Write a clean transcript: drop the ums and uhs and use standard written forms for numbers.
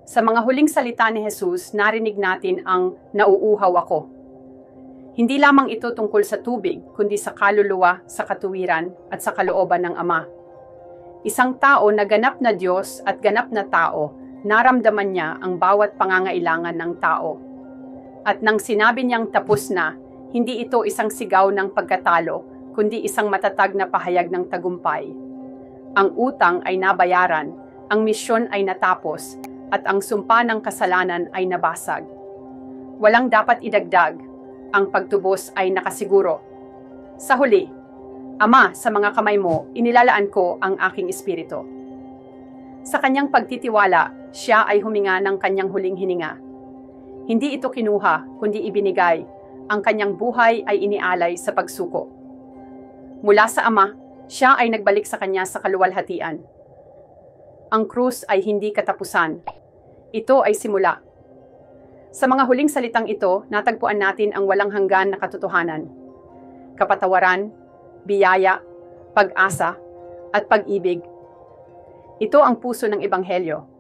Sa mga huling salita ni Jesus, narinig natin ang nauuhaw ako. Hindi lamang ito tungkol sa tubig, kundi sa kaluluwa, sa katuwiran, at sa kalooban ng Ama. Isang tao na ganap na Diyos at ganap na tao, naramdaman niya ang bawat pangangailangan ng tao. At nang sinabi niyang tapos na, hindi ito isang sigaw ng pagkatalo, kundi isang matatag na pahayag ng tagumpay. Ang utang ay nabayaran, ang misyon ay natapos, at ang sumpa ng kasalanan ay nabasag. Walang dapat idagdag, ang pagtubos ay nakasiguro. Sa huli, Ama, sa mga kamay mo, inilalaan ko ang aking espiritu. Sa kanyang pagtitiwala, siya ay huminga ng kanyang huling hininga. Hindi ito kinuha, kundi ibinigay. Ang kanyang buhay ay inialay sa pagsuko. Mula sa Ama, siya ay nagbalik sa kanya sa kaluwalhatian. Ang krus ay hindi katapusan. Ito ay simula. Sa mga huling salitang ito, natagpuan natin ang walang hanggan na katotohanan. Kapatawaran, biyaya, pag-asa, at pag-ibig. Ito ang puso ng Ebanghelyo.